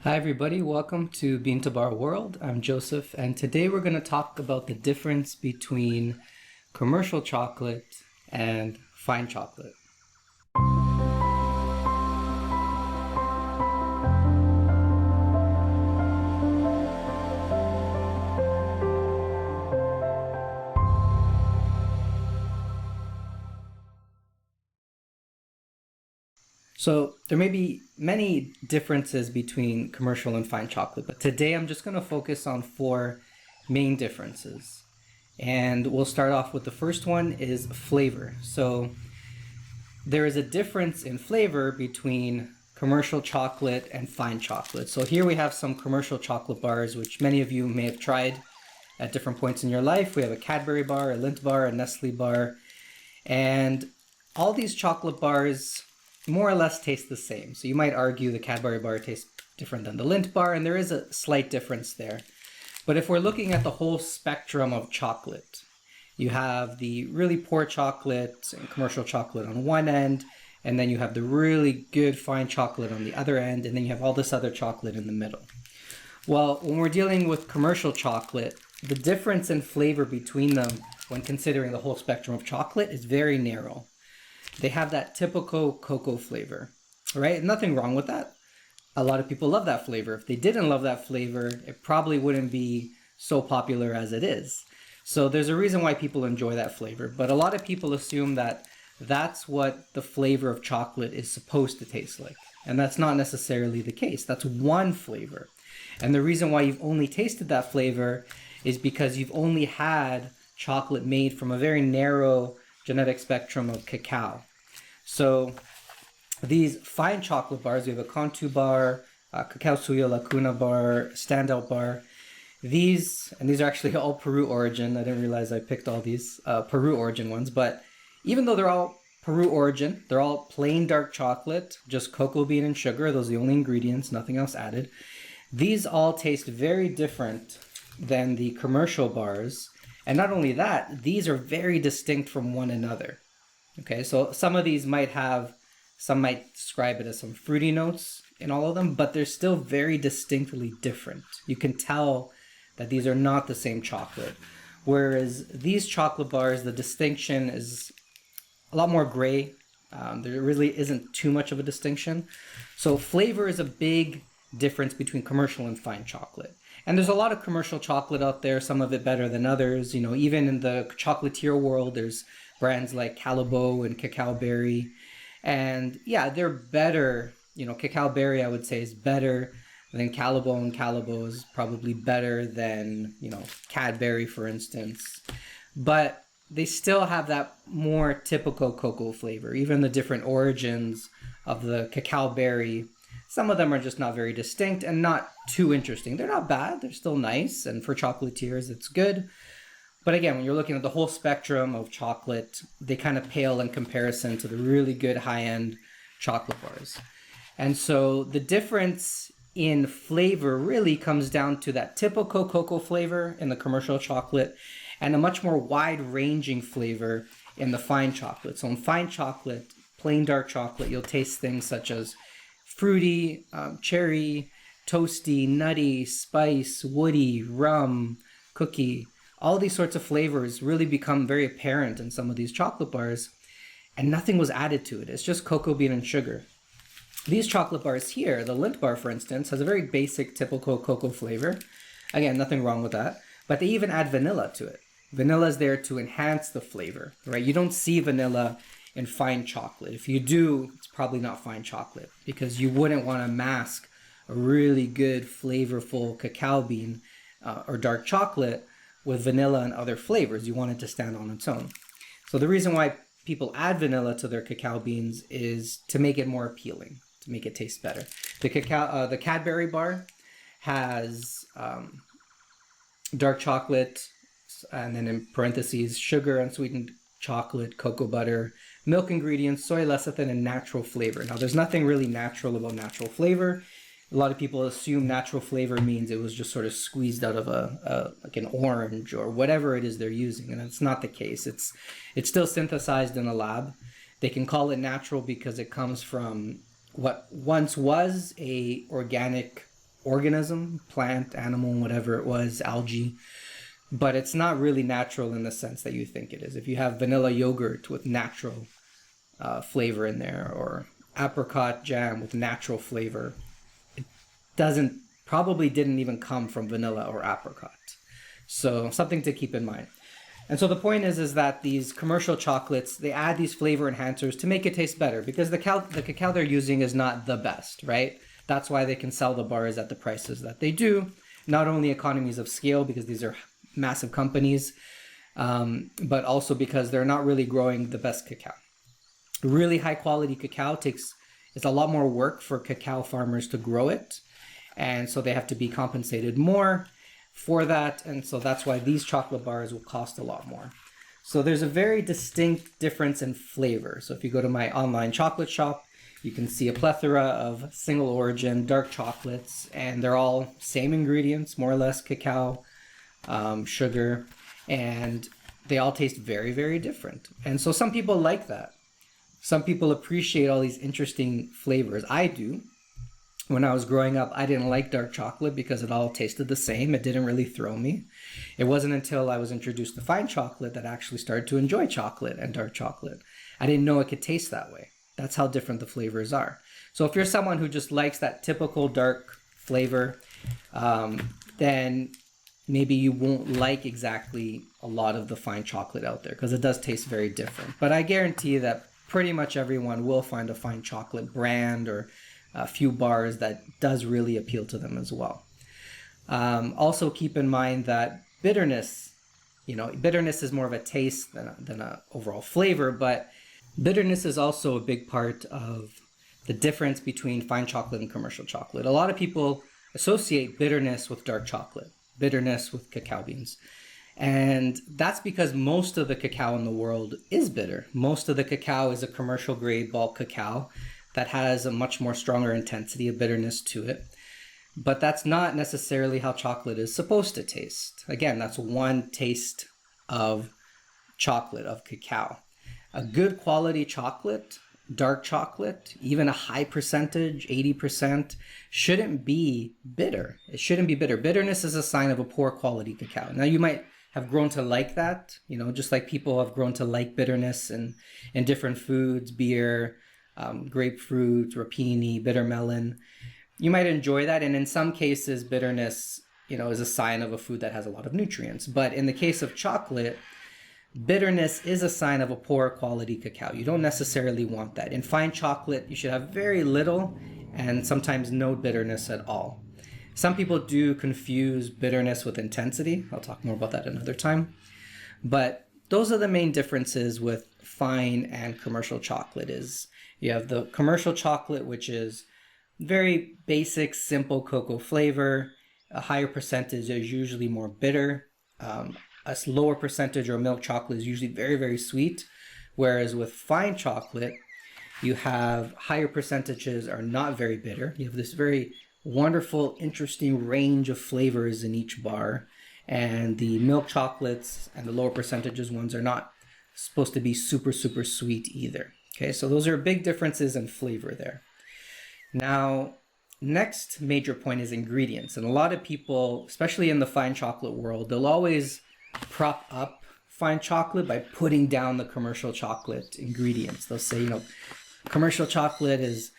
Hi everybody, welcome to Bean to Bar World. I'm Joseph, and today we're going to talk about the difference between commercial chocolate and fine chocolate. So there may be many differences between commercial and fine chocolate, but today I'm just going to focus on four main differences. And we'll start off with the first one is flavor. So there is a difference in flavor between commercial chocolate and fine chocolate. So here we have some commercial chocolate bars, which many of you may have tried at different points in your life. We have a Cadbury bar, a Lindt bar, a Nestle bar, and all these chocolate bars more or less taste the same. So you might argue the Cadbury bar tastes different than the Lindt bar, and there is a slight difference there. But if we're looking at the whole spectrum of chocolate, you have the really poor chocolate and commercial chocolate on one end, and then you have the really good fine chocolate on the other end, and then you have all this other chocolate in the middle. Well, when we're dealing with commercial chocolate, the difference in flavor between them when considering the whole spectrum of chocolate is very narrow. They have that typical cocoa flavor, right? Nothing wrong with that. A lot of people love that flavor. If they didn't love that flavor, it probably wouldn't be so popular as it is. So there's a reason why people enjoy that flavor. But a lot of people assume that that's what the flavor of chocolate is supposed to taste like. And that's not necessarily the case. That's one flavor. And the reason why you've only tasted that flavor is because you've only had chocolate made from a very narrow genetic spectrum of cacao. So these fine chocolate bars, we have a Cantu bar, Cacao Suyo Lacuna bar, Standout bar. These are actually all Peru origin. I didn't realize I picked all these Peru origin ones, but even though they're all Peru origin, they're all plain dark chocolate, just cocoa bean and sugar. Those are the only ingredients, nothing else added. These all taste very different than the commercial bars. And not only that, these are very distinct from one another. Okay, so some of these might describe it as some fruity notes in all of them, but they're still very distinctly different. You can tell that these are not the same chocolate. Whereas these chocolate bars, the distinction is a lot more gray. There really isn't too much of a distinction. So flavor is a big difference between commercial and fine chocolate. And there's a lot of commercial chocolate out there, some of it better than others. You know, even in the chocolatier world, there's brands like Callebaut and Cacao Berry. And yeah, they're better. You know, Cacao Berry, I would say, is better than Callebaut, and Callebaut is probably better than, you know, Cadbury, for instance. But they still have that more typical cocoa flavor. Even the different origins of the Cacao Berry, some of them are just not very distinct and not too interesting. They're not bad. They're still nice. And for chocolatiers, it's good. But again, when you're looking at the whole spectrum of chocolate, they kind of pale in comparison to the really good high-end chocolate bars. And so the difference in flavor really comes down to that typical cocoa flavor in the commercial chocolate and a much more wide-ranging flavor in the fine chocolate. So in fine chocolate, plain dark chocolate, you'll taste things such as fruity, cherry, toasty, nutty, spice, woody, rum, cookie. All these sorts of flavors really become very apparent in some of these chocolate bars, and nothing was added to it. It's just cocoa bean and sugar. These chocolate bars here, the Lindt bar, for instance, has a very basic, typical cocoa flavor. Again, nothing wrong with that, but they even add vanilla to it. Vanilla is there to enhance the flavor, right? You don't see vanilla in fine chocolate. If you do, it's probably not fine chocolate because you wouldn't want to mask a really good flavorful cacao bean or dark chocolate with vanilla and other flavors. You want it to stand on its own. So the reason why people add vanilla to their cacao beans is to make it more appealing, to make it taste better. The Cadbury bar has dark chocolate, and then in parentheses, sugar, unsweetened chocolate, cocoa butter, milk ingredients, soy lecithin, and natural flavor. Now, there's nothing really natural about natural flavor. A lot of people assume natural flavor means it was just sort of squeezed out of like an orange or whatever it is they're using, and that's not the case. It's still synthesized in a lab. They can call it natural because it comes from what once was a organic organism, plant, animal, whatever it was, algae. But it's not really natural in the sense that you think it is. If you have vanilla yogurt with natural flavor in there, or apricot jam with natural flavor, it probably didn't even come from vanilla or apricot. So something to keep in mind. And so the point is that these commercial chocolates, they add these flavor enhancers to make it taste better, because the cacao they're using is not the best, right? That's why they can sell the bars at the prices that they do. Not only economies of scale, because these are massive companies, but also because they're not really growing the best cacao. Really high quality cacao it's a lot more work for cacao farmers to grow it. And so they have to be compensated more for that. And so that's why these chocolate bars will cost a lot more. So there's a very distinct difference in flavor. So if you go to my online chocolate shop, you can see a plethora of single origin dark chocolates, and they're all same ingredients, more or less cacao, sugar, and they all taste very, very different. And so some people like that. Some people appreciate all these interesting flavors. I do. When I was growing up, I didn't like dark chocolate because it all tasted the same. It didn't really throw me. It wasn't until I was introduced to fine chocolate that I actually started to enjoy chocolate and dark chocolate. I didn't know it could taste that way. That's how different the flavors are. So if you're someone who just likes that typical dark flavor, then maybe you won't like exactly a lot of the fine chocolate out there, because it does taste very different. But I guarantee that pretty much everyone will find a fine chocolate brand or a few bars that does really appeal to them as well. Also keep in mind that bitterness is more of a taste than a overall flavor, but bitterness is also a big part of the difference between fine chocolate and commercial chocolate. A lot of people associate bitterness with dark chocolate, bitterness with cacao beans. And that's because most of the cacao in the world is bitter. Most of the cacao is a commercial grade bulk cacao that has a much more stronger intensity of bitterness to it. But that's not necessarily how chocolate is supposed to taste. Again, that's one taste of chocolate, of cacao. A good quality chocolate, dark chocolate, even a high percentage, 80%, shouldn't be bitter. It shouldn't be bitter. Bitterness is a sign of a poor quality cacao. Now, you might have grown to like that, just like people have grown to like bitterness in different foods, beer, grapefruit, rapini, bitter melon. You might enjoy that. And in some cases, bitterness, is a sign of a food that has a lot of nutrients. But in the case of chocolate, bitterness is a sign of a poor quality cacao. You don't necessarily want that. In fine chocolate, you should have very little and sometimes no bitterness at all. Some people do confuse bitterness with intensity. I'll talk more about that another time. But those are the main differences with fine and commercial chocolate. Is you have the commercial chocolate, which is very basic, simple cocoa flavor. A higher percentage is usually more bitter. A lower percentage or milk chocolate is usually very, very sweet. Whereas with fine chocolate, you have higher percentages are not very bitter. You have this very wonderful, interesting range of flavors in each bar. And the milk chocolates and the lower percentages ones are not supposed to be super, super sweet either. Okay, so those are big differences in flavor there. Now, next major point is ingredients. And a lot of people, especially in the fine chocolate world, they'll always prop up fine chocolate by putting down the commercial chocolate ingredients. They'll say, commercial chocolate is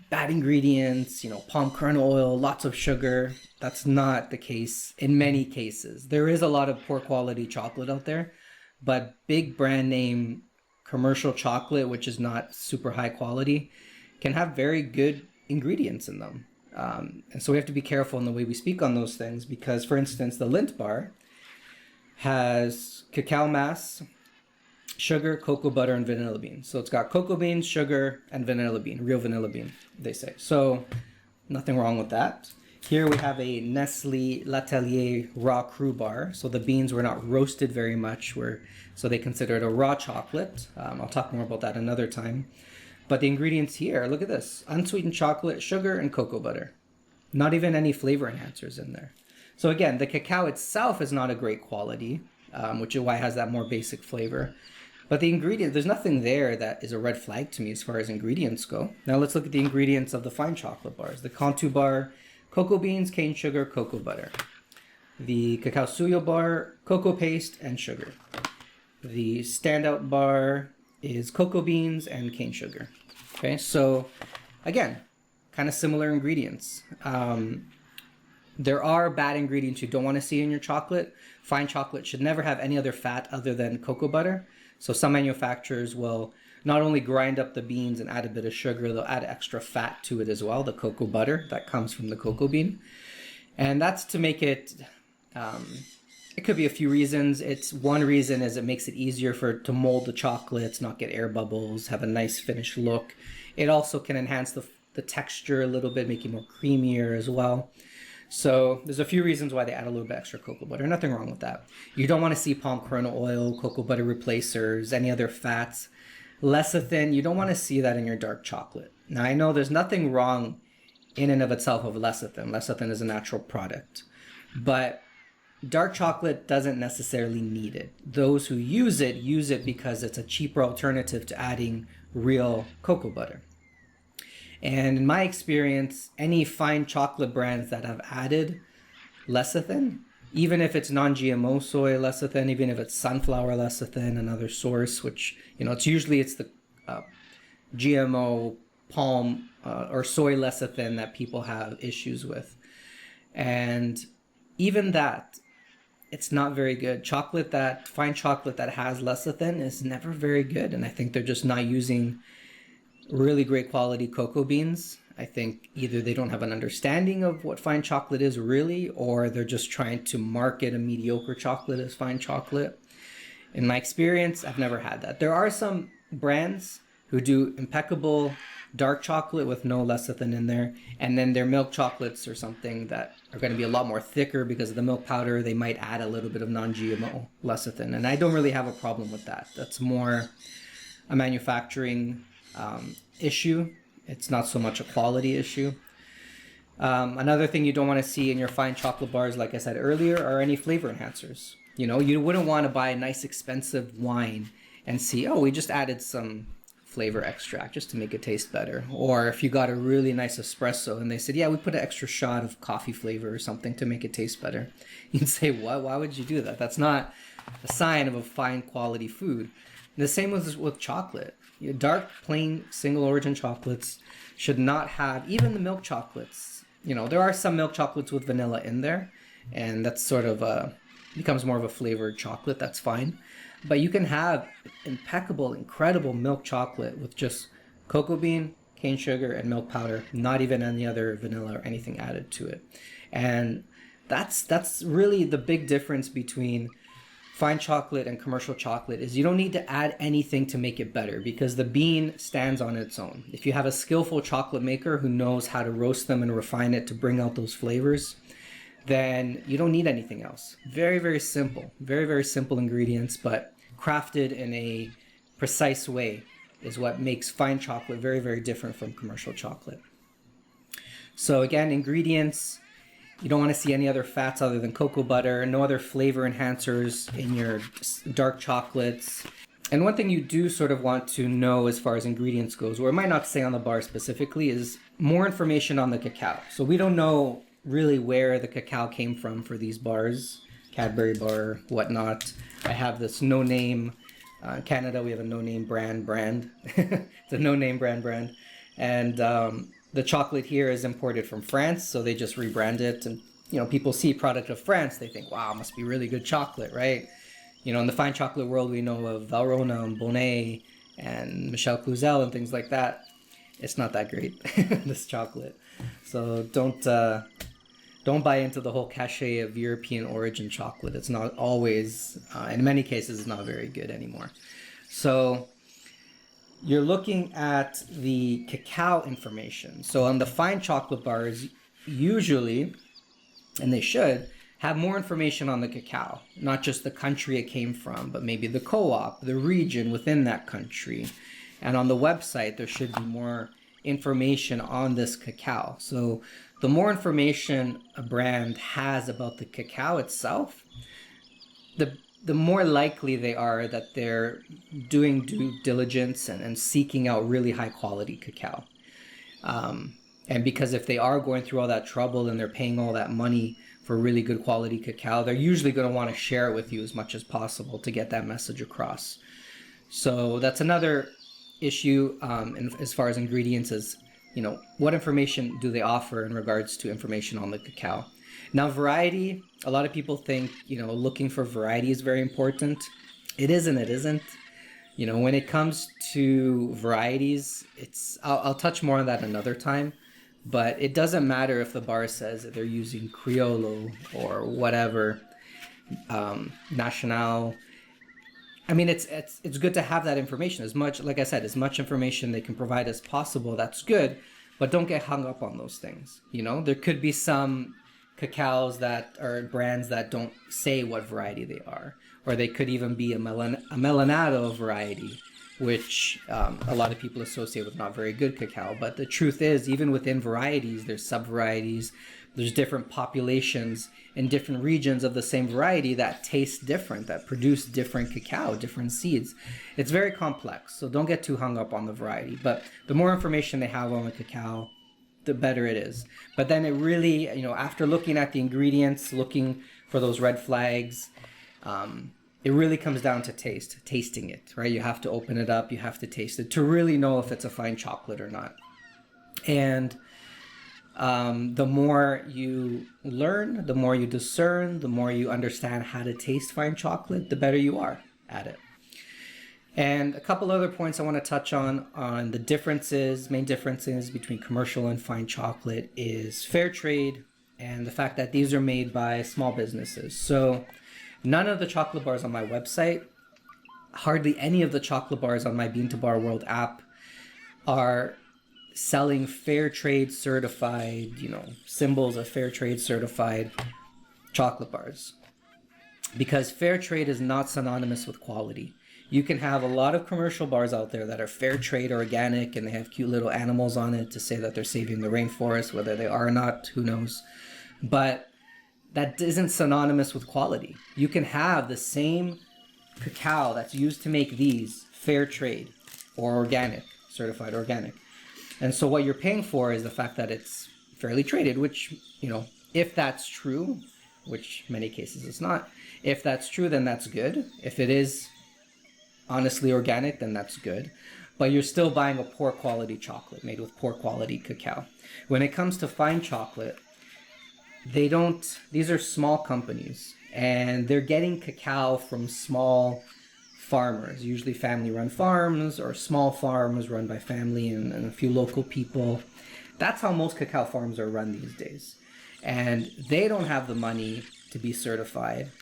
bad ingredients, palm kernel oil, lots of sugar. That's not the case in many cases. There is a lot of poor quality chocolate out there, but big brand name commercial chocolate, which is not super high quality, can have very good ingredients in them. And so we have to be careful in the way we speak on those things, because, for instance, the Lindt bar has cacao mass, sugar, cocoa butter, and vanilla bean. So it's got cocoa beans, sugar, and vanilla bean, real vanilla bean, they say. So nothing wrong with that. Here we have a Nestle L'Atelier raw cru bar. So the beans were not roasted very much, so they consider it a raw chocolate. I'll talk more about that another time. But the ingredients here, look at this: unsweetened chocolate, sugar, and cocoa butter. Not even any flavor enhancers in there. So again, the cacao itself is not a great quality, which is why it has that more basic flavor. But the ingredient, there's nothing there that is a red flag to me as far as ingredients go. Now let's look at the ingredients of the fine chocolate bars. The Cantu bar, cocoa beans, cane sugar, cocoa butter. The cacao suyo bar, cocoa paste, and sugar. The standout bar is cocoa beans and cane sugar. Okay, so again, kind of similar ingredients. There are bad ingredients you don't want to see in your chocolate. Fine chocolate should never have any other fat other than cocoa butter. So some manufacturers will not only grind up the beans and add a bit of sugar, they'll add extra fat to it as well, the cocoa butter that comes from the cocoa bean. And that's to make it, it could be a few reasons. It's one reason is it makes it easier to mold the chocolates, not get air bubbles, have a nice finished look. It also can enhance the texture a little bit, make it more creamier as well. So there's a few reasons why they add a little bit extra cocoa butter. Nothing wrong with that. You don't want to see palm kernel oil, cocoa butter replacers, any other fats. Lecithin, you don't want to see that in your dark chocolate. Now I know there's nothing wrong in and of itself of lecithin. Lecithin is a natural product. But dark chocolate doesn't necessarily need it. Those who use it because it's a cheaper alternative to adding real cocoa butter. And in my experience, any fine chocolate brands that have added lecithin, even if it's non-GMO soy lecithin, even if it's sunflower lecithin, another source, which, it's usually the GMO palm or soy lecithin that people have issues with. And even that, it's not very good. Fine chocolate that has lecithin is never very good. And I think they're just not using really great quality cocoa beans. I think either they don't have an understanding of what fine chocolate is really, or they're just trying to market a mediocre chocolate as fine chocolate. In my experience, I've never had that. There are some brands who do impeccable dark chocolate with no lecithin in there, and then their milk chocolates or something that are going to be a lot more thicker because of the milk powder. They might add a little bit of non-GMO lecithin, and I don't really have a problem with that. That's more a manufacturing issue. It's not so much a quality issue. Another thing you don't want to see in your fine chocolate bars, like I said earlier, are any flavor enhancers. You wouldn't want to buy a nice expensive wine and see, oh, we just added some flavor extract just to make it taste better. Or if you got a really nice espresso and they said, yeah, we put an extra shot of coffee flavor or something to make it taste better. You'd say, what? Why would you do that? That's not a sign of a fine quality food. And the same with chocolate. Dark, plain, single origin chocolates should not have, even the milk chocolates. There are some milk chocolates with vanilla in there, and that's sort of becomes more of a flavored chocolate. That's fine. But you can have impeccable, incredible milk chocolate with just cocoa bean, cane sugar, and milk powder, not even any other vanilla or anything added to it. And that's really the big difference between fine chocolate and commercial chocolate is you don't need to add anything to make it better because the bean stands on its own. If you have a skillful chocolate maker who knows how to roast them and refine it to bring out those flavors, then you don't need anything else. Very, very simple. Very, very simple ingredients, but crafted in a precise way is what makes fine chocolate very, very different from commercial chocolate. So again, ingredients. You don't want to see any other fats other than cocoa butter, no other flavor enhancers in your dark chocolates. And one thing you do sort of want to know as far as ingredients goes, or it might not say on the bar specifically, is more information on the cacao. So we don't know really where the cacao came from for these bars, Cadbury bar, whatnot. I have this no-name, in Canada we have a no-name brand. It's a no-name brand. And the chocolate here is imported from France, so they just rebrand it. And, people see product of France, they think, wow, must be really good chocolate, right? In the fine chocolate world, we know of Valrhona and Bonnet and Michel Cluzel and things like that. It's not that great, this chocolate. So don't buy into the whole cachet of European origin chocolate. It's not always, in many cases, it's not very good anymore. So you're looking at the cacao information. So on the fine chocolate bars, usually, and they should, have more information on the cacao. Not just the country it came from, but maybe the co-op, the region within that country. And on the website, there should be more information on this cacao. So the more information a brand has about the cacao itself, the more likely they are that they're doing due diligence and seeking out really high quality cacao. And because if they are going through all that trouble and they're paying all that money for really good quality cacao, they're usually going to want to share it with you as much as possible to get that message across. So that's another issue as far as ingredients is, what information do they offer in regards to information on the cacao? Now, variety, a lot of people think, looking for variety is very important. It is and it isn't. When it comes to varieties, I'll touch more on that another time, but it doesn't matter if the bar says that they're using Criollo or whatever, Nacional. I mean, it's good to have that information. As much, like I said, as much information they can provide as possible, that's good, but don't get hung up on those things. There could be some cacaos that are brands that don't say what variety they are, or they could even be a melanado variety, which a lot of people associate with not very good cacao. But the truth is, even within varieties, there's sub-varieties, there's different populations in different regions of the same variety that taste different, that produce different cacao, different seeds. It's very complex, so don't get too hung up on the variety. But the more information they have on the cacao, the better it is. But then it really, after looking at the ingredients, looking for those red flags, it really comes down to tasting it, right? You have to open it up, you have to taste it to really know if it's a fine chocolate or not. And the more you learn, the more you discern, the more you understand how to taste fine chocolate, the better you are at it. And a couple other points I want to touch on the main differences between commercial and fine chocolate is fair trade and the fact that these are made by small businesses. So none of the chocolate bars on my website, hardly any of the chocolate bars on my Bean to Bar World app are selling fair trade certified, symbols of fair trade certified chocolate bars. Because fair trade is not synonymous with quality. You can have a lot of commercial bars out there that are fair trade organic and they have cute little animals on it to say that they're saving the rainforest, whether they are or not, who knows. But that isn't synonymous with quality. You can have the same cacao that's used to make these fair trade or organic, certified organic. And so what you're paying for is the fact that it's fairly traded, which, if that's true, which many cases it's not, if that's true, then that's good. If it is honestly organic, then that's good. But you're still buying a poor quality chocolate made with poor quality cacao. When it comes to fine chocolate, these are small companies and they're getting cacao from small farmers, usually family-run farms or small farms run by family and a few local people. That's how most cacao farms are run these days. And they don't have the money to be certified.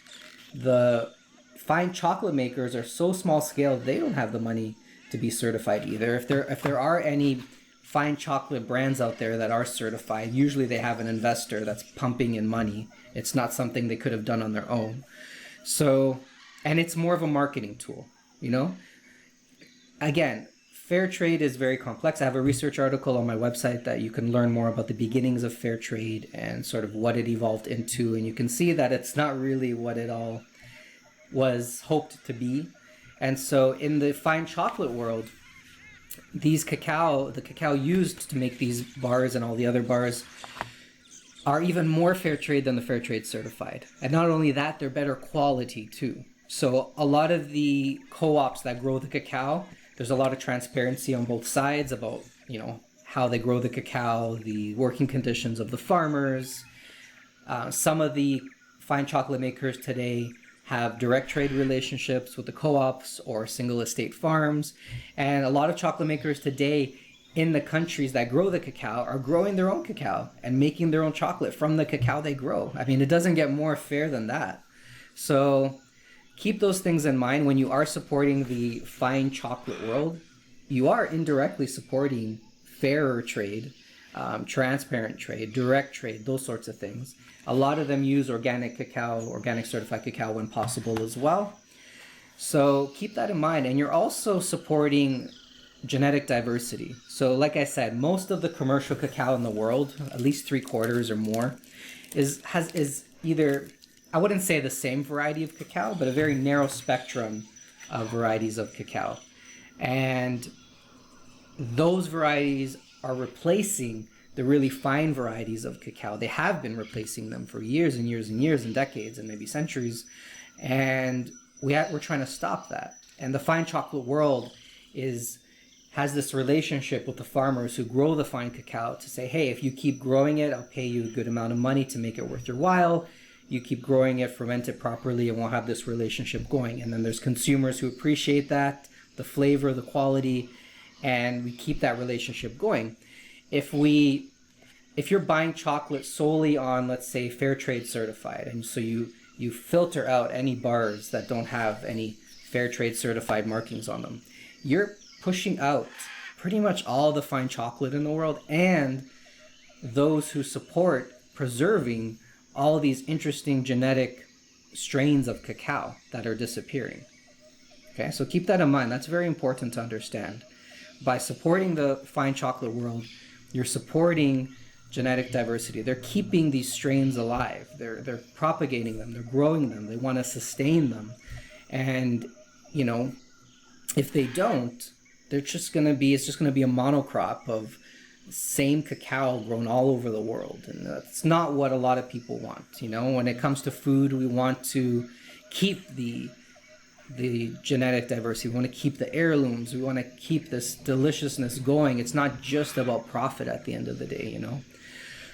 The fine chocolate makers are so small scale, they don't have the money to be certified either. If there are any fine chocolate brands out there that are certified, usually they have an investor that's pumping in money. It's not something they could have done on their own. So, and it's more of a marketing tool, Again, fair trade is very complex. I have a research article on my website that you can learn more about the beginnings of fair trade and sort of what it evolved into. And you can see that it's not really what it all was hoped to be. And so in the fine chocolate world, the cacao used to make these bars and all the other bars are even more fair trade than the fair trade certified. And not only that, they're better quality too. So a lot of the co-ops that grow the cacao, there's a lot of transparency on both sides about, how they grow the cacao, the working conditions of the farmers. Some of the fine chocolate makers today have direct trade relationships with the co-ops or single estate farms. And a lot of chocolate makers today in the countries that grow the cacao are growing their own cacao and making their own chocolate from the cacao they grow. I mean, it doesn't get more fair than that. So keep those things in mind when you are supporting the fine chocolate world. You are indirectly supporting fairer trade, transparent trade, direct trade, those sorts of things. A lot of them use organic cacao, organic certified cacao when possible as well. So keep that in mind. And you're also supporting genetic diversity. So like I said, most of the commercial cacao in the world, at least 3/4 or more, is either, I wouldn't say the same variety of cacao, but a very narrow spectrum of varieties of cacao. And those varieties are replacing the really fine varieties of cacao. They have been replacing them for years and years and years and decades and maybe centuries. And we're trying to stop that. And the fine chocolate world has this relationship with the farmers who grow the fine cacao to say, hey, if you keep growing it, I'll pay you a good amount of money to make it worth your while. You keep growing it, ferment it properly, and we'll have this relationship going. And then there's consumers who appreciate that, the flavor, the quality, and we keep that relationship going. If you're buying chocolate solely on, let's say, fair trade certified, and so you filter out any bars that don't have any fair trade certified markings on them, you're pushing out pretty much all the fine chocolate in the world and those who support preserving all these interesting genetic strains of cacao that are disappearing. Okay, so keep that in mind. That's very important to understand. By supporting the fine chocolate world, you're supporting genetic diversity. They're keeping these strains alive. They're propagating them. They're growing them. They want to sustain them. And, if they don't, it's just going to be a monocrop of same cacao grown all over the world. And that's not what a lot of people want. When it comes to food, we want to keep the genetic diversity. We want to keep the heirlooms. We want to keep this deliciousness going. It's not just about profit at the end of the day,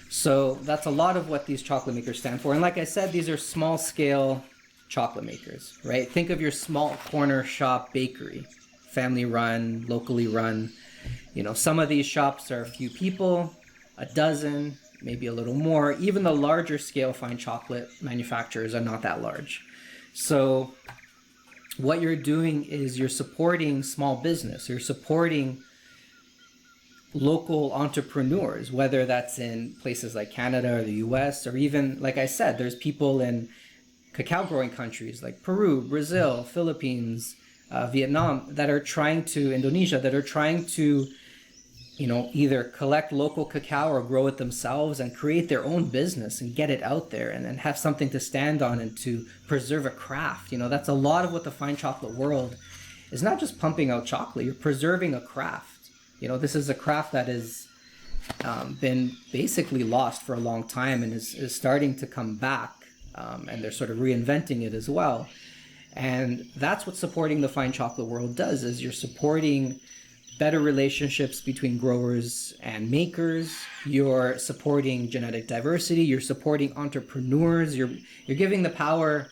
So that's a lot of what these chocolate makers stand for. And like I said, these are small scale chocolate makers, right? Think of your small corner shop bakery, family run, locally run. Some of these shops are a few people, a dozen, maybe a little more. Even the larger scale fine chocolate manufacturers are not that large. So what you're doing is you're supporting small business. You're supporting local entrepreneurs, whether that's in places like Canada or the US, or even, like I said, there's people in cacao growing countries like Peru, Brazil, Philippines, Vietnam, Indonesia, that are trying to, either collect local cacao or grow it themselves and create their own business and get it out there and have something to stand on and to preserve a craft. That's a lot of what the fine chocolate world is, not just pumping out chocolate. You're preserving a craft. This is a craft that has been basically lost for a long time and is starting to come back. And they're sort of reinventing it as well. And that's what supporting the fine chocolate world does, is you're supporting better relationships between growers and makers. You're supporting genetic diversity. You're supporting entrepreneurs. You're giving the power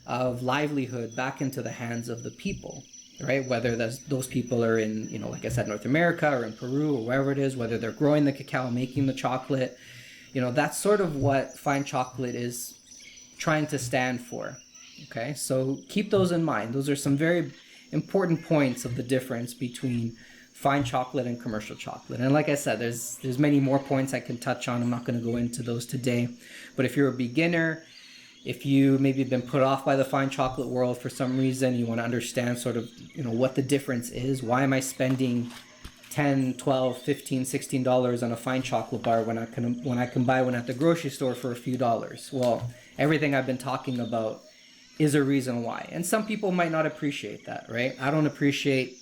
of livelihood back into the hands of the people, right? Whether those people are in, like I said, North America or in Peru or wherever it is, whether they're growing the cacao, making the chocolate, that's sort of what fine chocolate is trying to stand for. Okay, so keep those in mind. Those are some very important points of the difference between fine chocolate and commercial chocolate. And like I said, there's many more points I can touch on. I'm not going to go into those today. But if you're a beginner, if you maybe been put off by the fine chocolate world for some reason, you want to understand sort of, what the difference is. Why am I spending $10, $12, $15, $16 on a fine chocolate bar when I can buy one at the grocery store for a few dollars? Well, everything I've been talking about is a reason why. And some people might not appreciate that, right? I don't appreciate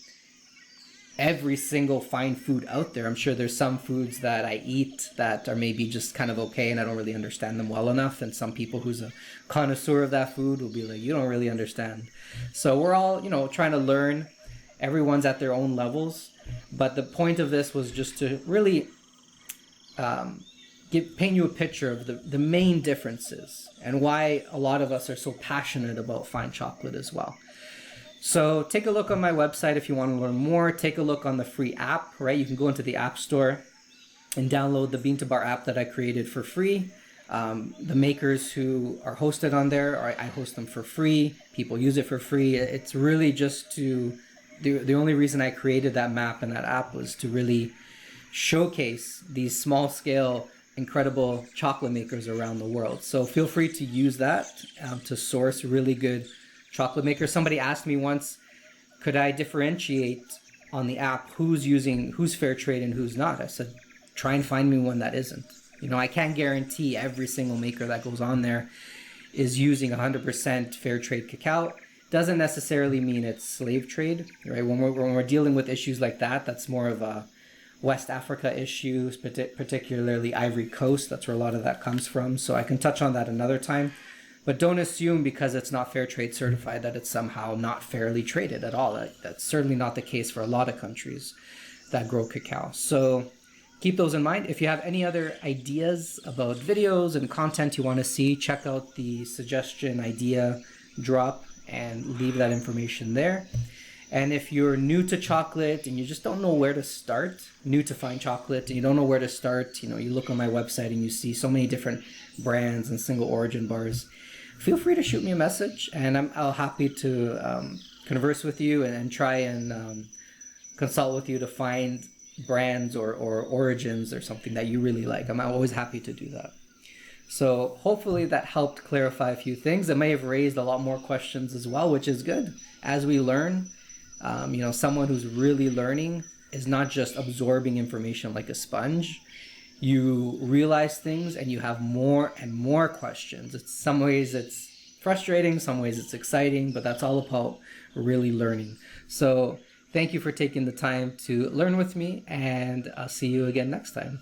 every single fine food out there. I'm sure there's some foods that I eat that are maybe just kind of okay and I don't really understand them well enough. And some people who's a connoisseur of that food will be like, you don't really understand. So we're all, trying to learn. Everyone's at their own levels. But the point of this was just to really paint you a picture of the main differences and why a lot of us are so passionate about fine chocolate as well. So take a look on my website if you want to learn more. Take a look on the free app, right? You can go into the App Store and download the Bean to Bar app that I created for free. The makers who are hosted on there, I host them for free. People use it for free. It's really just the only reason I created that map and that app was to really showcase these small scale incredible chocolate makers around the world. So feel free to use that to source really good chocolate makers. Somebody asked me once, could I differentiate on the app who's fair trade and who's not? I said, try and find me one that isn't. I can't guarantee every single maker that goes on there is using 100% fair trade cacao. Doesn't necessarily mean it's slave trade, right? When we're dealing with issues like that, that's more of a West Africa issues, particularly Ivory Coast. That's where a lot of that comes from. So I can touch on that another time. But don't assume because it's not fair trade certified that it's somehow not fairly traded at all. That's certainly not the case for a lot of countries that grow cacao. So keep those in mind. If you have any other ideas about videos and content you want to see, check out the suggestion idea drop and leave that information there. And if you're new to chocolate and you just don't know where to start, new to fine chocolate, and you don't know where to start, you look on my website and you see so many different brands and single origin bars, feel free to shoot me a message, and I'll happy to converse with you and try and consult with you to find brands or origins or something that you really like. I'm always happy to do that. So hopefully that helped clarify a few things. It may have raised a lot more questions as well, which is good. As we learn, someone who's really learning is not just absorbing information like a sponge. You realize things and you have more and more questions. Some ways it's frustrating, some ways it's exciting, but that's all about really learning. So thank you for taking the time to learn with me, and I'll see you again next time.